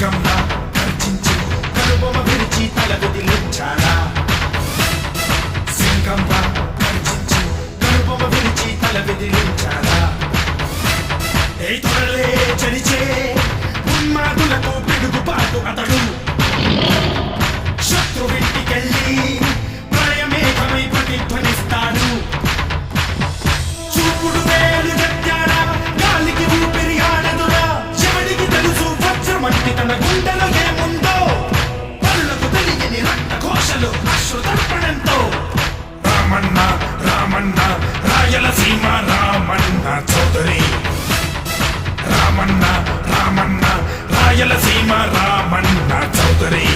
సింగంలా గర్జించి కనుబొమ్మ విరిచి తల విదిలించారా సింగంలా గర్జించి కనుబొమ్మ విరిచి తల విదిలించారా ఏ తొడలే చరిచే ఉన్మాదులకు పిడుగుపాటు అతడు శత్రువింటికెళ్ళి ప్రళయమేఘమై ప్రతిధ్వనిస్తాడు చూపుడు వేలు గట్టారా గాలికి ఊపిరి ఆడదురా శివుడికి తెలుసు వజ్రమంటి తన గుండెలో ఏముందో పరులకు తెలియని రక్త ఘోషలు అశ్రుతర్పణంతో రామన్న రామన్న రాయలసీమ రామన్న చౌదరి రామన్న రామన్న రాయలసీమ రామన్న చౌదరి